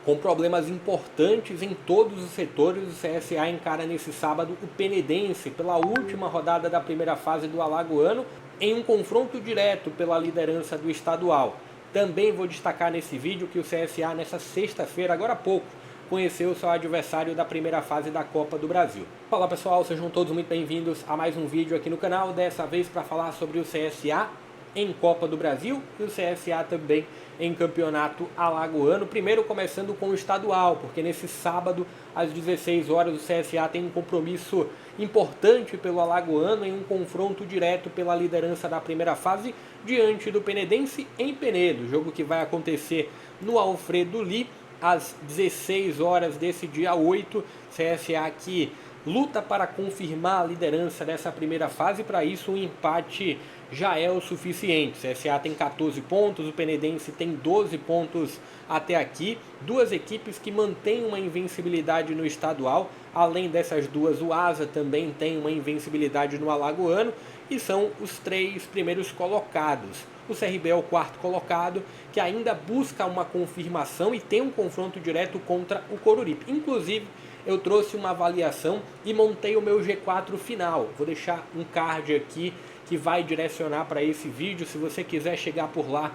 Com problemas importantes em todos os setores, o CSA encara nesse sábado o Penedense pela última rodada da primeira fase do Alagoano, em um confronto direto pela liderança do estadual. Também vou destacar nesse vídeo que o CSA, nessa sexta-feira, agora há pouco, conheceu seu adversário da primeira fase da Copa do Brasil. Fala pessoal, sejam todos muito bem-vindos a mais um vídeo aqui no canal, dessa vez para falar sobre o CSA em Copa do Brasil e o CSA também em Campeonato Alagoano. Primeiro começando com o estadual, porque nesse sábado às 16 horas o CSA tem um compromisso importante pelo Alagoano em um confronto direto pela liderança da primeira fase diante do Penedense em Penedo, jogo que vai acontecer no Alfredo Ly às 16 horas desse dia 8, CSA que luta para confirmar a liderança dessa primeira fase. Para isso um empate já é o suficiente. O CSA tem 14 pontos, o Penedense tem 12 pontos até aqui. Duas equipes que mantêm uma invencibilidade no estadual. Além dessas duas, o Asa também tem uma invencibilidade no Alagoano. E são os três primeiros colocados. O CRB é o quarto colocado, que ainda busca uma confirmação e tem um confronto direto contra o Coruripe. Inclusive, eu trouxe uma avaliação e montei o meu G4 final. Vou deixar um card aqui que vai direcionar para esse vídeo, se você quiser chegar por lá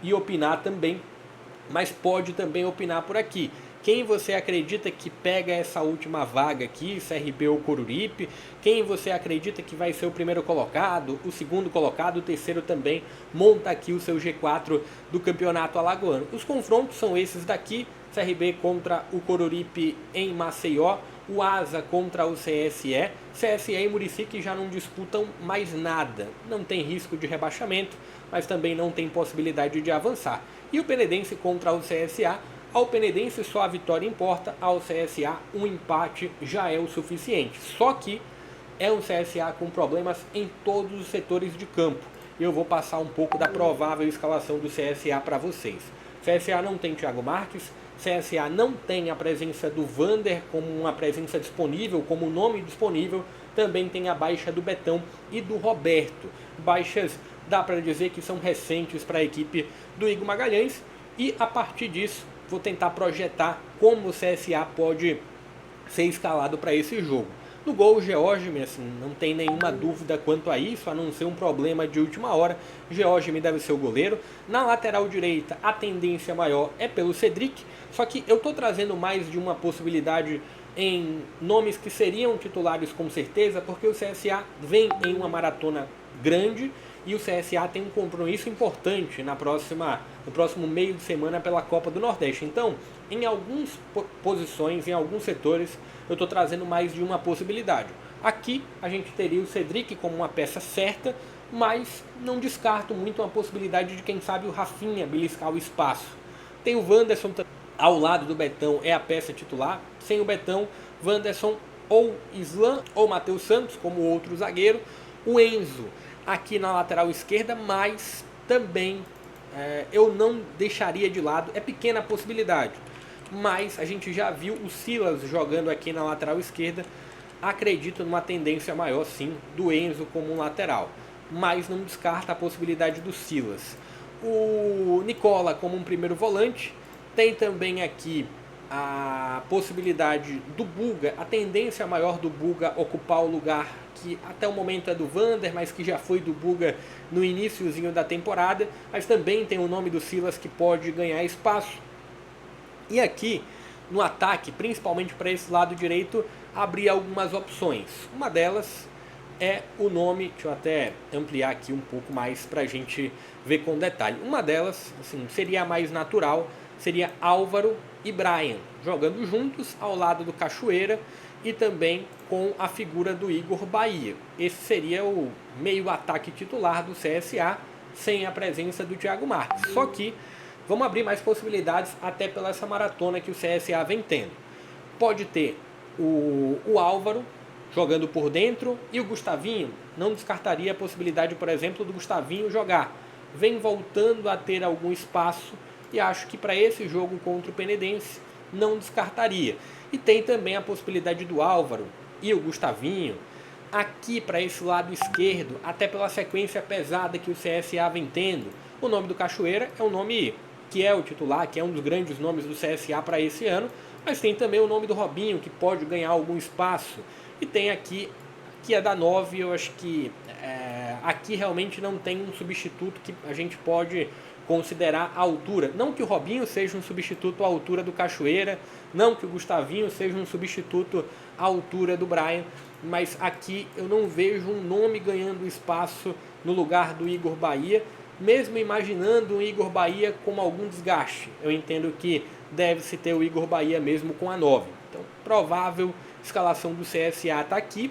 e opinar também, mas pode também opinar por aqui. Quem você acredita que pega essa última vaga aqui, CRB ou Coruripe? Quem você acredita que vai ser o primeiro colocado, o segundo colocado, o terceiro também? Monta aqui o seu G4 do Campeonato Alagoano. Os confrontos são esses daqui: CRB contra o Coruripe em Maceió, o Asa contra o CSE. CSE e Murici que já não disputam mais nada. Não tem risco de rebaixamento, mas também não tem possibilidade de avançar. E o Penedense contra o CSA. Ao Penedense só a vitória importa, ao CSA um empate já é o suficiente. Só que é um CSA com problemas em todos os setores de campo. Eu vou passar um pouco da provável escalação do CSA para vocês. CSA não tem Thiago Marques, CSA não tem a presença do Vander como uma presença disponível, como nome disponível. Também tem a baixa do Betão e do Roberto. Baixas, dá para dizer que são recentes para a equipe do Igor Magalhães. E a partir disso, vou tentar projetar como o CSA pode ser escalado para esse jogo. No gol, o Georgime, assim, não tem nenhuma dúvida quanto a isso, a não ser um problema de última hora. Georgime deve ser o goleiro. Na lateral direita, a tendência maior é pelo Cedric, só que eu estou trazendo mais de uma possibilidade em nomes que seriam titulares com certeza, porque o CSA vem em uma maratona grande e o CSA tem um compromisso importante no próximo meio de semana pela Copa do Nordeste. Então, em algumas posições, em alguns setores, eu estou trazendo mais de uma possibilidade. Aqui a gente teria o Cedric como uma peça certa, mas não descarto muito uma possibilidade de, quem sabe, o Rafinha beliscar o espaço. Tem o Wanderson ao lado do Betão, é a peça titular. Sem o Betão, Wanderson ou Islan ou Matheus Santos como outro zagueiro. O Enzo aqui na lateral esquerda, mas também eu não deixaria de lado, é pequena a possibilidade, mas a gente já viu o Silas jogando aqui na lateral esquerda. Acredito numa tendência maior sim do Enzo como um lateral, mas não descarta a possibilidade do Silas. O Nicola como um primeiro volante. Tem também aqui a possibilidade do Buga, a tendência maior do Buga ocupar o lugar que até o momento é do Vander, mas que já foi do Buga no iniciozinho da temporada. Mas também tem o nome do Silas que pode ganhar espaço. E aqui no ataque, principalmente para esse lado direito, abrir algumas opções. Uma delas é o nome, deixa eu até ampliar aqui um pouco mais para a gente ver com detalhe. Uma delas, assim, seria a mais natural, seria Álvaro e Brian, jogando juntos ao lado do Cachoeira e também com a figura do Igor Bahia. Esse seria o meio-ataque titular do CSA, sem a presença do Thiago Marques. Só que vamos abrir mais possibilidades, até pela essa maratona que o CSA vem tendo. Pode ter o Álvaro jogando por dentro e o Gustavinho. Não descartaria a possibilidade, por exemplo, do Gustavinho jogar. Vem voltando a ter algum espaço e acho que para esse jogo contra o Penedense não descartaria. E tem também a possibilidade do Álvaro e o Gustavinho aqui para esse lado esquerdo, até pela sequência pesada que o CSA vem tendo. O nome do Cachoeira é um nome que é o titular, que é um dos grandes nomes do CSA para esse ano, mas tem também o nome do Robinho, que pode ganhar algum espaço, e tem aqui, que é da 9, eu acho que aqui realmente não tem um substituto que a gente pode considerar a altura. Não que o Robinho seja um substituto à altura do Cachoeira, não que o Gustavinho seja um substituto à altura do Brian, mas aqui eu não vejo um nome ganhando espaço no lugar do Igor Bahia, mesmo imaginando um Igor Bahia com algum desgaste. Eu entendo que deve-se ter o Igor Bahia mesmo com a 9. Então, provável escalação do CSA está aqui,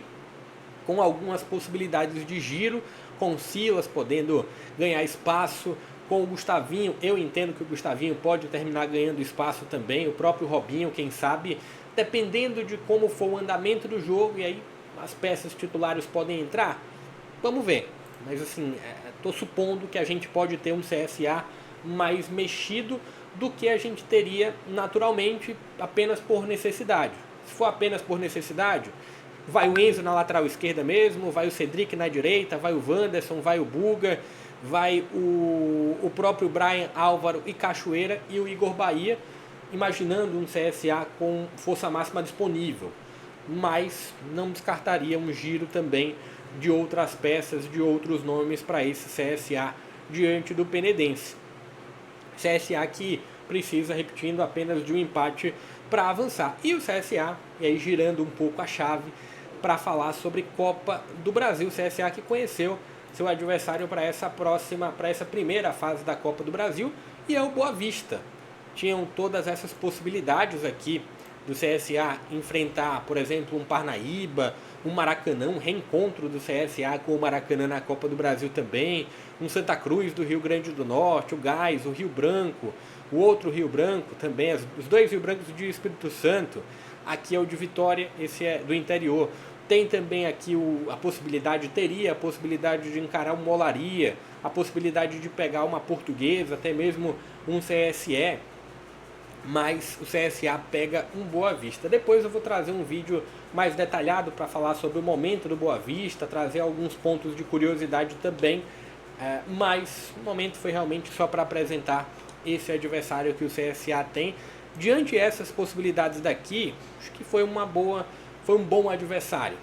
com algumas possibilidades de giro, com o Silas podendo ganhar espaço, com o Gustavinho. Eu entendo que o Gustavinho pode terminar ganhando espaço também, o próprio Robinho, quem sabe, dependendo de como for o andamento do jogo, e aí as peças titulares podem entrar. Vamos ver. Mas assim, estou supondo que a gente pode ter um CSA mais mexido do que a gente teria naturalmente apenas por necessidade. Se for apenas por necessidade, vai o Enzo na lateral esquerda mesmo, vai o Cedric na direita, vai o Wanderson, vai o Buga, vai o próprio Brian, Álvaro e Cachoeira e o Igor Bahia, imaginando um CSA com força máxima disponível. Mas não descartaria um giro também de outras peças, de outros nomes para esse CSA diante do Penedense. CSA que precisa, repetindo, apenas de um empate para avançar. E o CSA, e aí girando um pouco a chave, para falar sobre Copa do Brasil. O CSA que conheceu seu adversário para essa primeira fase da Copa do Brasil, e é o Boa Vista. Tinham todas essas possibilidades aqui do CSA enfrentar, por exemplo, um Parnaíba, um Maracanã, um reencontro do CSA com o Maracanã na Copa do Brasil também, um Santa Cruz do Rio Grande do Norte, o Gás, o Rio Branco, o outro Rio Branco também, os dois Rio Brancos de Espírito Santo. Aqui é o de Vitória, esse é do interior. Tem também aqui teria a possibilidade de encarar uma Olaria, a possibilidade de pegar uma Portuguesa, até mesmo um CSE, mas o CSA pega um Boa Vista. Depois eu vou trazer um vídeo mais detalhado para falar sobre o momento do Boa Vista, trazer alguns pontos de curiosidade também, mas o momento foi realmente só para apresentar esse adversário que o CSA tem. Diante dessas possibilidades daqui, acho que foi um bom adversário.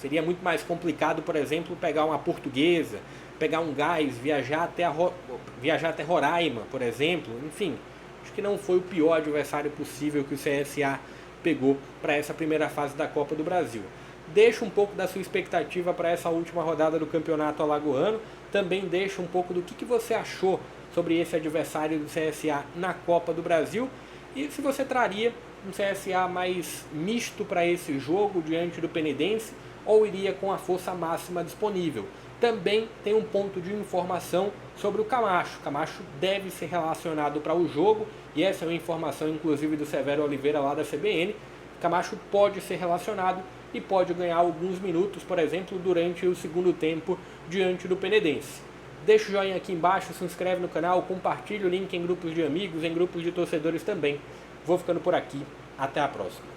Seria muito mais complicado, por exemplo, pegar uma Portuguesa, pegar um Gás, viajar até Roraima, por exemplo. Enfim, acho que não foi o pior adversário possível que o CSA pegou para essa primeira fase da Copa do Brasil. Deixa um pouco da sua expectativa para essa última rodada do Campeonato Alagoano. Também deixa um pouco do que você achou sobre esse adversário do CSA na Copa do Brasil. E se você traria um CSA mais misto para esse jogo diante do Penedense, ou iria com a força máxima disponível. Também tem um ponto de informação sobre o Camacho. Camacho deve ser relacionado para o jogo, e essa é uma informação inclusive do Severo Oliveira lá da CBN. Camacho pode ser relacionado e pode ganhar alguns minutos, por exemplo, durante o segundo tempo diante do Penedense. Deixa o joinha aqui embaixo, se inscreve no canal, compartilha o link em grupos de amigos, em grupos de torcedores também. Vou ficando por aqui, até a próxima.